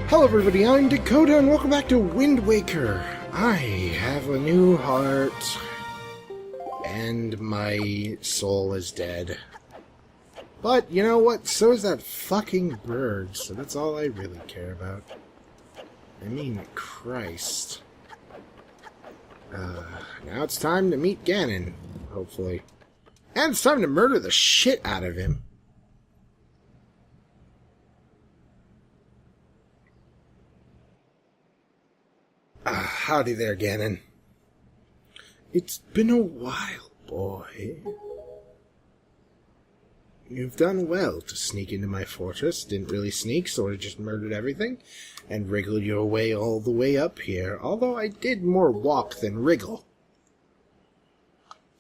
Hello everybody, I'm Dakota and welcome back to Wind Waker. I have a new heart and my soul is dead. But you know what? So is that fucking bird, so that's all I really care about. I mean, Christ. Now it's time to meet Ganon, hopefully. And it's time to murder the shit out of him. Howdy there, Ganon. It's been a while, boy. You've done well to sneak into my fortress. Didn't really sneak, sort of just murdered everything, and wriggled your way all the way up here, although I did more walk than wriggle.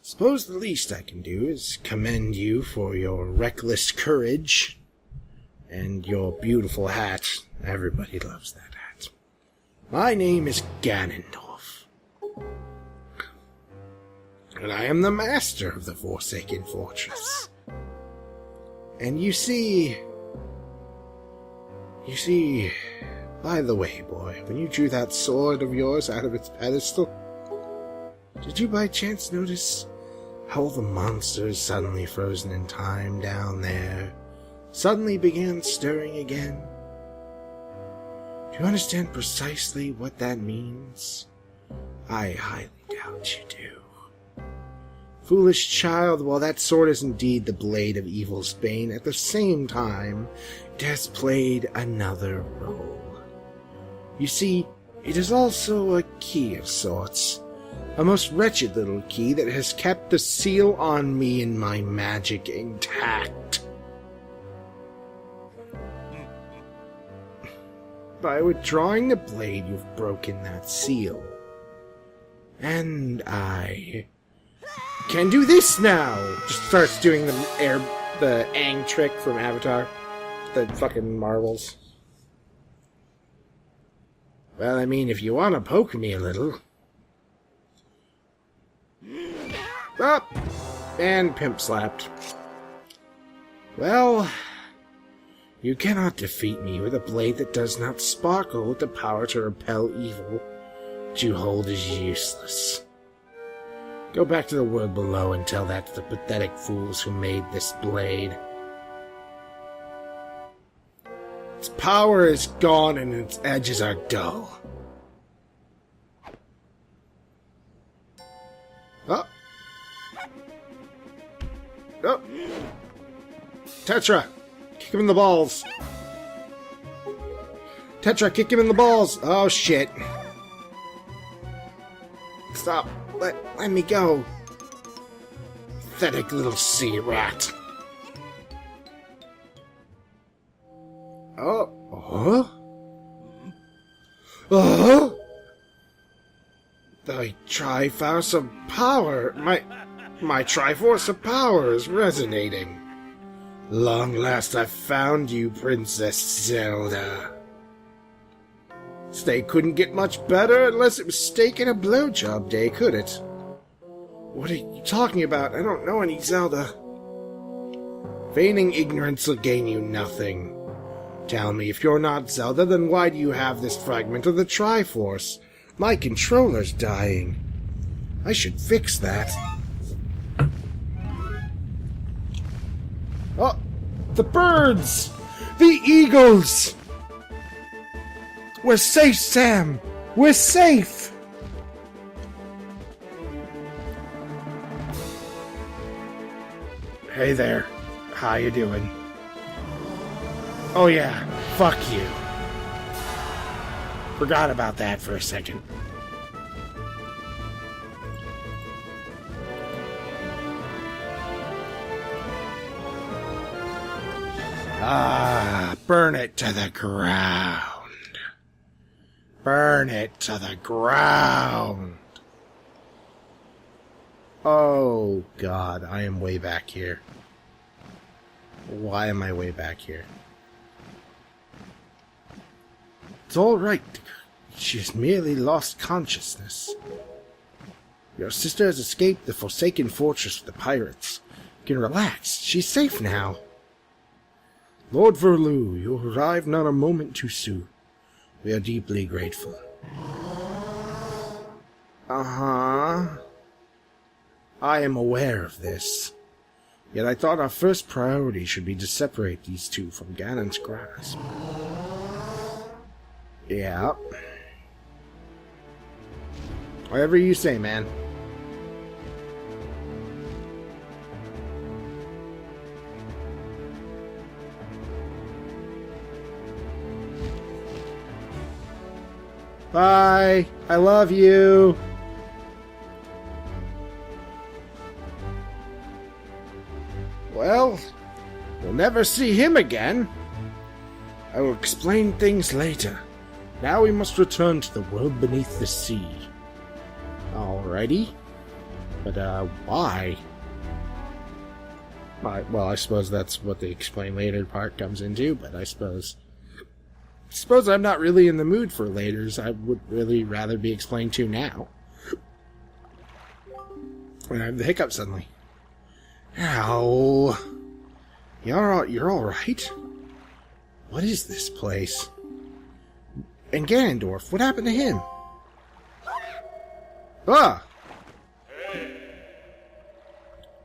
Suppose the least I can do is commend you for your reckless courage and your beautiful hat. Everybody loves that hat. My name is Ganondorf, and I am the master of the Forsaken Fortress. And you see, by the way, boy, when you drew that sword of yours out of its pedestal, did you by chance notice how all the monsters suddenly frozen in time down there suddenly began stirring again? Do you understand precisely what that means? I highly doubt you do. Foolish child, while that sword is indeed the blade of evil's bane, at the same time it has played another role. You see, it is also a key of sorts, a most wretched little key that has kept the seal on me and my magic intact. By withdrawing the blade, you've broken that seal. And I can do this now! Just starts doing the Aang trick from Avatar. The fucking marbles. Well, I mean, if you want to poke me a little. Up! And pimp slapped. Well, you cannot defeat me with a blade that does not sparkle with the power to repel evil, which you hold as useless. Go back to the world below and tell that to the pathetic fools who made this blade. Its power is gone and its edges are dull. Oh! Oh! Tetra! Kick him in the balls! Tetra, kick him in the balls! Oh, shit. Stop. Let me go. Pathetic little sea rat. Oh. The Triforce of Power. My Triforce of Power is resonating. Long last I've found you, Princess Zelda. They couldn't get much better unless it was steak and a blowjob day, could it? What are you talking about? I don't know any Zelda. Feigning ignorance will gain you nothing. Tell me, if you're not Zelda, then why do you have this fragment of the Triforce? My controller's dying. I should fix that. Oh! The birds! The eagles! We're safe, Sam! We're safe! Hey there. How you doing? Oh yeah, fuck you. Forgot about that for a second. Ah, burn it to the ground. Burn it to the ground. Oh, God, I am way back here. Why am I way back here? It's all right. She's merely lost consciousness. Your sister has escaped the Forsaken Fortress with the pirates. You can relax. She's safe now. Lord Verlu, you arrived not a moment too soon. We are deeply grateful. Uh-huh. I am aware of this. Yet I thought our first priority should be to separate these two from Ganon's grasp. Yeah. Whatever you say, man. Bye. I love you. Well, we'll never see him again. I will explain things later. Now we must return to the world beneath the sea. Alrighty. But, why? Well, I suppose that's what the explain later part comes into, but I suppose I'm not really in the mood for laters. I would really rather be explained to now. And I have the hiccup suddenly. Ow. You're alright? What is this place? And Ganondorf, what happened to him? Ah!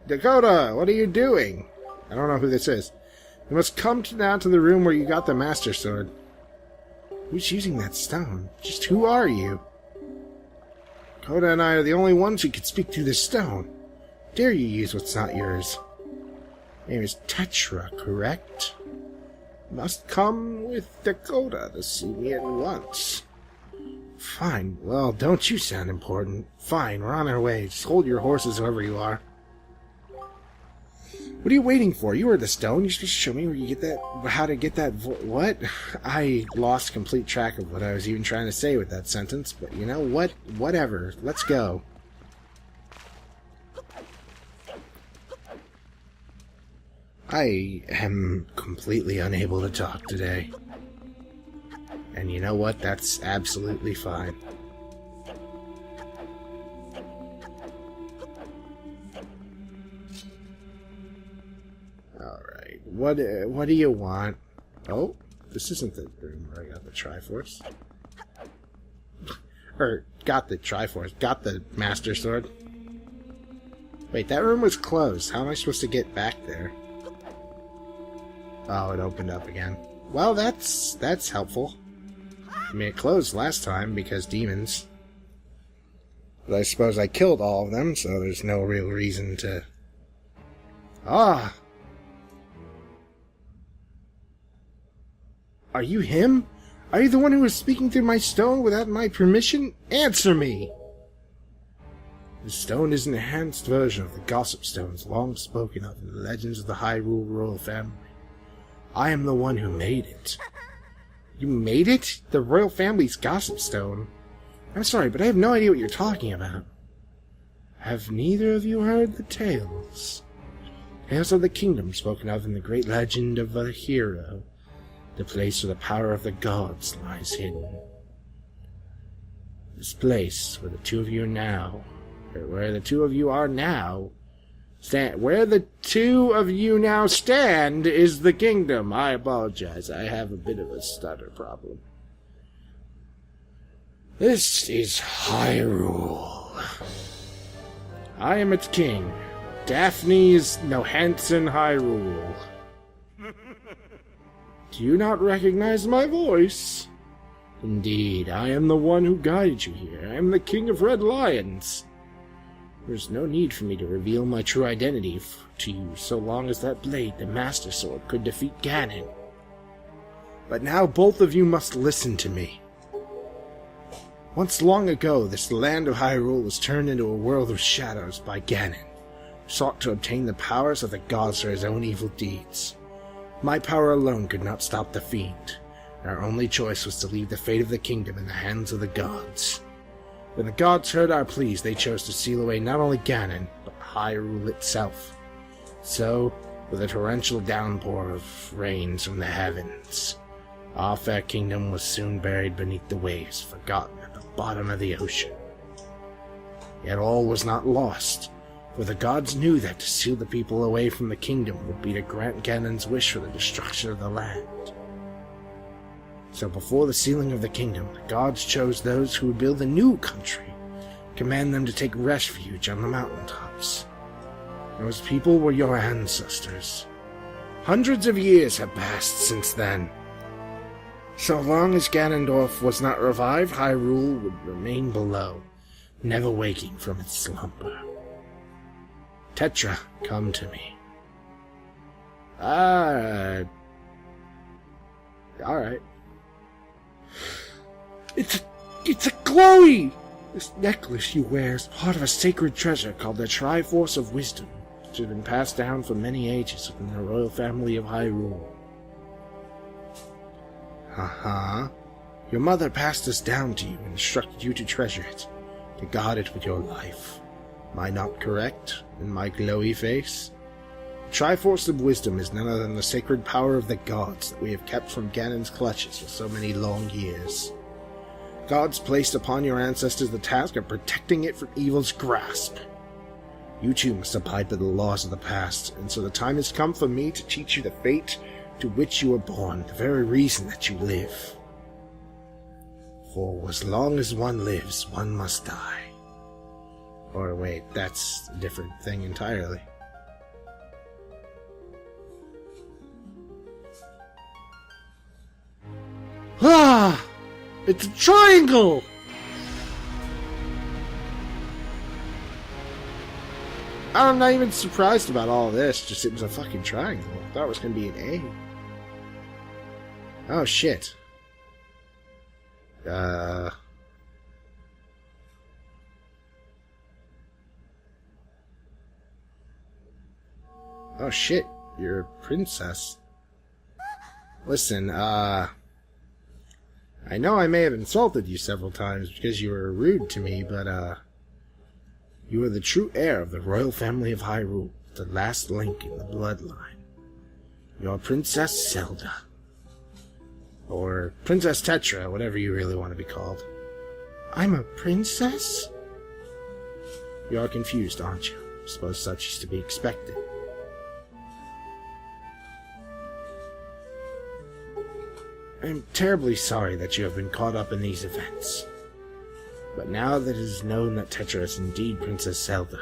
Dakota, what are you doing? I don't know who this is. You must come down to the room where you got the Master Sword. Who's using that stone? Just who are you? Dakota and I are the only ones who can speak through this stone. Dare you use what's not yours? Your name is Tetra, correct? Must come with Dakota to see me at once. Fine. Well, don't you sound important. Fine, we're on our way. Just hold your horses, whoever you are. What are you waiting for? You are the stone. You're supposed to show me where you get that... how to get that... what? I lost complete track of what I was even trying to say with that sentence, but you know what? Whatever. Let's go. I am completely unable to talk today. And you know what? That's absolutely fine. Alright, what do you want? Oh, this isn't the room where I got the Triforce. Or, got the Triforce, got the Master Sword. Wait, that room was closed. How am I supposed to get back there? Oh, it opened up again. Well, that's helpful. I mean, it closed last time because demons. But I suppose I killed all of them, so there's no real reason to... Ah! Are you him? Are you the one who was speaking through my stone without my permission? Answer me! The stone is an enhanced version of the Gossip Stones long spoken of in the legends of the Hyrule royal family. I am the one who made it. You made it? The royal family's Gossip Stone? I'm sorry, but I have no idea what you're talking about. Have neither of you heard the tales? Tales of the kingdom spoken of in the great legend of the hero, the place where the power of the gods lies hidden. This place where the two of you are now, where the two of you are now, where the two of you now stand is the kingdom. I apologize, I have a bit of a stutter problem. This is Hyrule. I am its king, Daphne's Nohanson Hyrule. Do you not recognize my voice? Indeed, I am the one who guided you here. I am the King of Red Lions. There's no need for me to reveal my true identity to you so long as that blade, the Master Sword, could defeat Ganon. But now both of you must listen to me. Once long ago, this land of Hyrule was turned into a world of shadows by Ganon, who sought to obtain the powers of the gods for his own evil deeds. My power alone could not stop the fiend, and our only choice was to leave the fate of the kingdom in the hands of the gods. When the gods heard our pleas, they chose to seal away not only Ganon, but Hyrule itself. So, with a torrential downpour of rains from the heavens, our fair kingdom was soon buried beneath the waves, forgotten at the bottom of the ocean. Yet all was not lost, for the gods knew that to seal the people away from the kingdom would be to grant Ganon's wish for the destruction of the land. So before the sealing of the kingdom, the gods chose those who would build a new country, command them to take refuge on the mountaintops. Those people were your ancestors. Hundreds of years have passed since then. So long as Ganondorf was not revived, Hyrule would remain below, never waking from its slumber. Tetra, come to me. Alright. It's a Chloe! This necklace you wear is part of a sacred treasure called the Triforce of Wisdom, which has been passed down for many ages within the royal family of Hyrule. Your mother passed this down to you and instructed you to treasure it, to guard it with your life. Am I not correct in my glowy face? The Triforce of Wisdom is none other than the sacred power of the gods that we have kept from Ganon's clutches for so many long years. Gods placed upon your ancestors the task of protecting it from evil's grasp. You too must abide by the laws of the past, and so the time has come for me to teach you the fate to which you were born, the very reason that you live. For as long as one lives, one must die. Or wait, that's a different thing entirely. Ah! It's a triangle! I'm not even surprised about all of this, just it was a fucking triangle. I thought it was gonna be an A. Oh shit. Oh shit, you're a princess. Listen, I know I may have insulted you several times because you were rude to me, but, you are the true heir of the royal family of Hyrule, the last link in the bloodline. You're Princess Zelda. Or Princess Tetra, whatever you really want to be called. I'm a princess? You are confused, aren't you? I suppose such is to be expected. I'm terribly sorry that you have been caught up in these events. But now that it is known that Tetra is indeed Princess Zelda,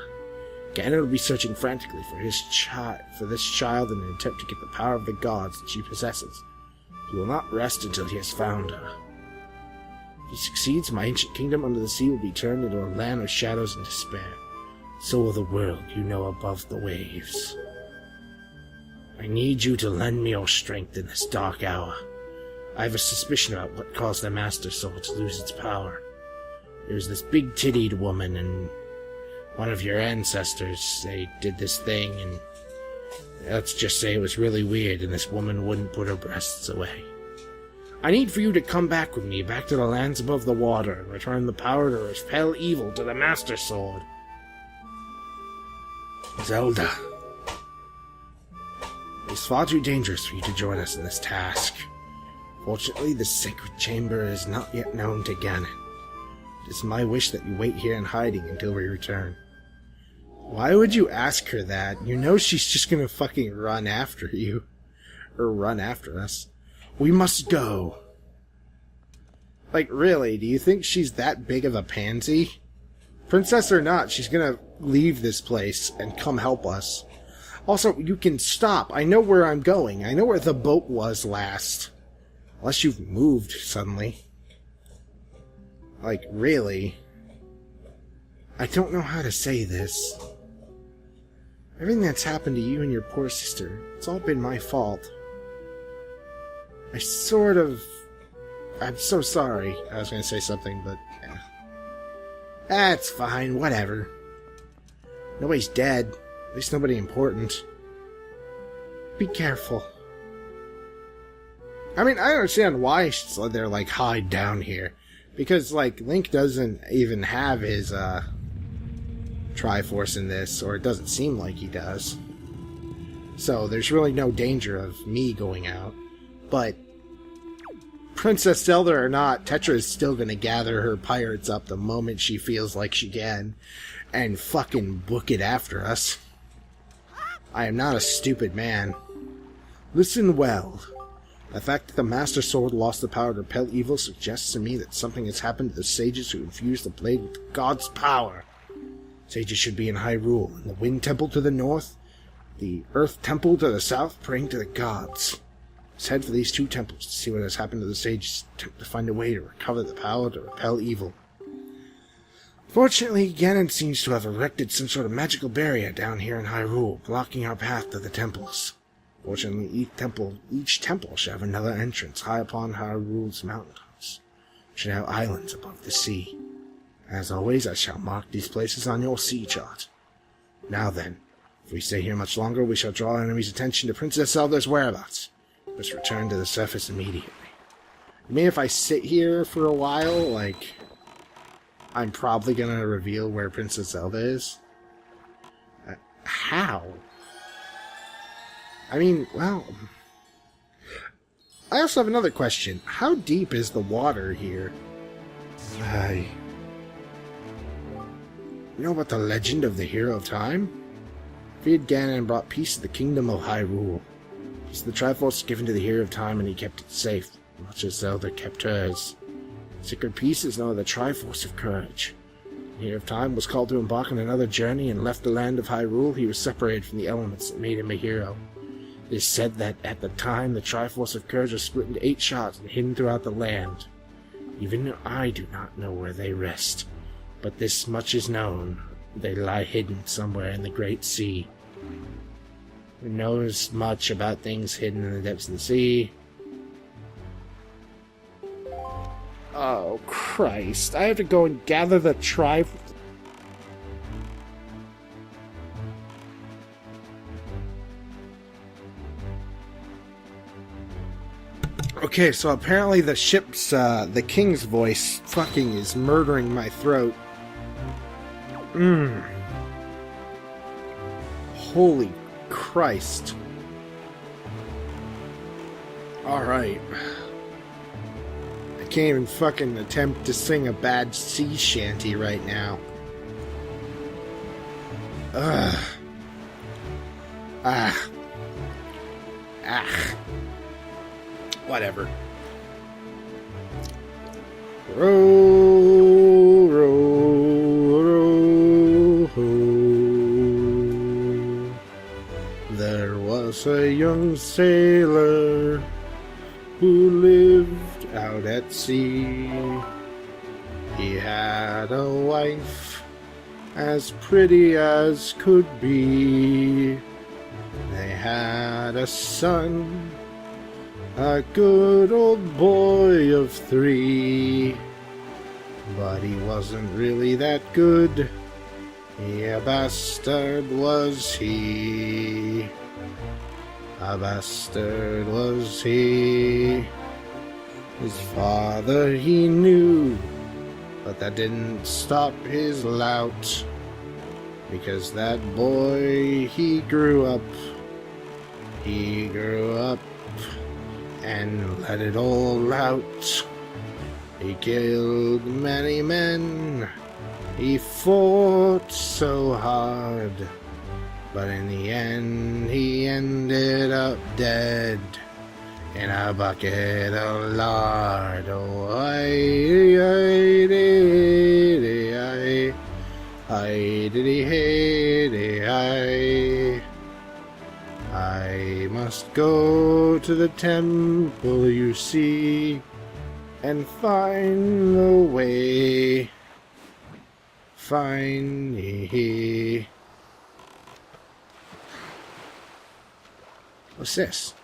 Ganon will be searching frantically for this child in an attempt to get the power of the gods that she possesses. He will not rest until he has found her. If he succeeds, my ancient kingdom under the sea will be turned into a land of shadows and despair. So will the world you know above the waves. I need you to lend me your strength in this dark hour. I have a suspicion about what caused the Master Sword to lose its power. There's this big-tittied woman and one of your ancestors. They did this thing, and let's just say it was really weird, and this woman wouldn't put her breasts away. I need for you to come back with me, back to the lands above the water, and return the power to repel evil to the Master Sword. Zelda. It's far too dangerous for you to join us in this task. Fortunately, the sacred chamber is not yet known to Ganon. It is my wish that you wait here in hiding until we return. Why would you ask her that? You know she's just gonna fucking run after you. Or run after us. We must go. Like, really, do you think she's that big of a pansy? Princess or not, she's gonna leave this place and come help us. Also, you can stop. I know where I'm going. I know where the boat was last. Unless you've moved suddenly. Like, really? I don't know how to say this. Everything that's happened to you and your poor sister, it's all been my fault. I'm so sorry. I was going to say something, but yeah. That's fine, whatever. Nobody's dead. At least nobody important. Be careful. I mean, I understand why she's there, like, hide down here. Because, like, Link doesn't even have his, Triforce in this, or it doesn't seem like he does. So, there's really no danger of me going out. But, Princess Zelda or not, Tetra is still gonna gather her pirates up the moment she feels like she can, and fucking book it after us. I am not a stupid man. Listen well. The fact that the Master Sword lost the power to repel evil suggests to me that something has happened to the sages who infused the blade with God's power. Sages should be in Hyrule, in the Wind Temple to the north, the Earth Temple to the south, praying to the gods. Let's head for these two temples to see what has happened to the sages, to find a way to recover the power to repel evil. Fortunately, Ganon seems to have erected some sort of magical barrier down here in Hyrule, blocking our path to the temples. Fortunately, each temple should have another entrance high upon Hyrule's mountains. Should have islands above the sea. As always, I shall mark these places on your sea chart. Now then, if we stay here much longer, we shall draw our enemy's attention to Princess Zelda's whereabouts. Let's return to the surface immediately. I mean, if I sit here for a while, like, I'm probably gonna reveal where Princess Zelda is. How? I mean, well... I also have another question. How deep is the water here? You know about the legend of the Hero of Time? Freed Ganon brought peace to the kingdom of Hyrule. Peace of the Triforce given to the Hero of Time, and he kept it safe, much as Zelda kept hers. Sacred peace is known as the Triforce of Courage. The Hero of Time was called to embark on another journey and left the land of Hyrule. He was separated from the elements that made him a hero. It is said that at the time the Triforce of Courage was split into 8 shards and hidden throughout the land. Even I do not know where they rest, but this much is known. They lie hidden somewhere in the Great Sea. Who knows much about things hidden in the depths of the sea? Oh, Christ. I have to go and gather the Okay, so apparently the ship's, the king's voice fucking is murdering my throat. Holy Christ. Alright. I can't even fucking attempt to sing a bad sea shanty right now. Ugh. Whatever. Row, row, row, ho. There was a young sailor who lived out at sea. He had a wife as pretty as could be. They had a son, a good old boy of 3, but he wasn't really that good. A bastard was he. A bastard was he. His father he knew, but that didn't stop his lout, because that boy he grew up. He grew up and let it all out. He killed many men. He fought so hard. But in the end, he ended up dead in a bucket of lard. Oh, I must go to the temple, you see, and find the way. Find me. What's this?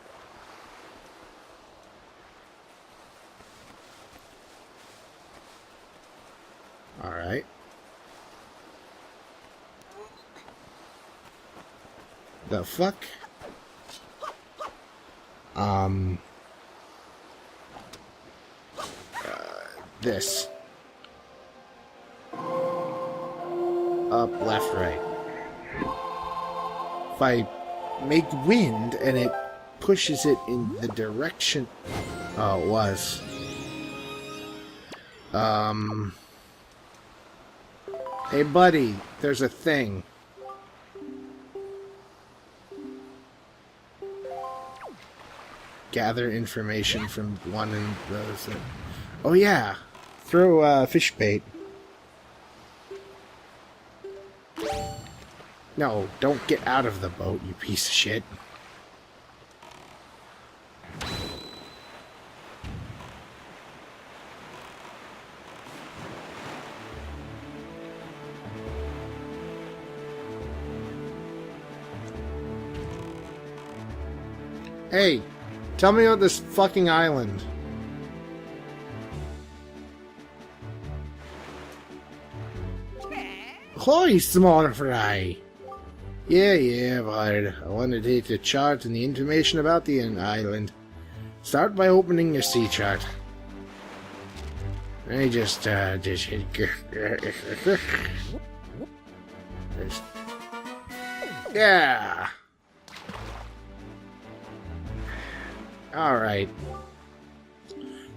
Alright. The fuck? This. Up, left, right. If I make wind and it pushes it in the direction... Oh, it was. Hey, buddy, there's a thing. gather information from one and those. Oh yeah, throw fish bait. No, don't get out of the boat, you piece of shit. Hey, tell me about this fucking island. Ahoy, small fry! Yeah, Bard. I want to take the chart and the information about the island. Start by opening your sea chart. I just yeah! Alright.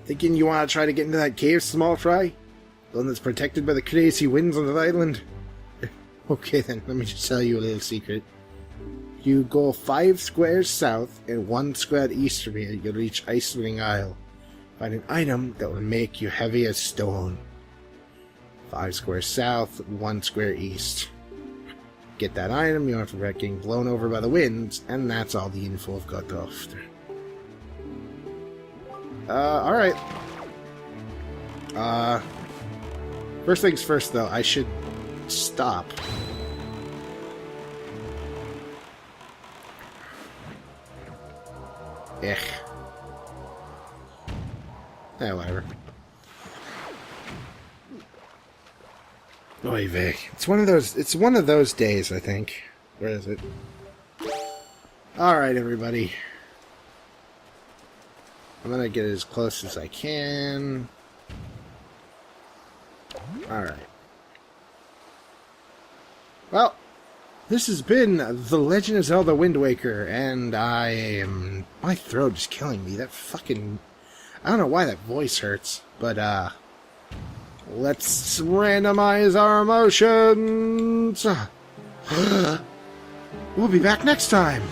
Thinking you want to try to get into that cave, small fry? The one that's protected by the crazy winds on the island? Okay then, let me just tell you a little secret. You go 5 squares south and 1 square east from here, you'll reach Icewind Isle. Find an item that will make you heavy as stone. 5 squares south, 1 square east. Get that item, you don't have to regret getting blown over by the winds, and that's all the info I've got to offer. Alright. First things first, though, I should stop. Eh, whatever. Oy vey. It's one of those days, I think. Where is it? Alright, everybody. I'm gonna get as close as I can. Alright. Well, this has been The Legend of Zelda Wind Waker, and my throat is killing me. That fucking... I don't know why that voice hurts, but, let's randomize our emotions! We'll be back next time!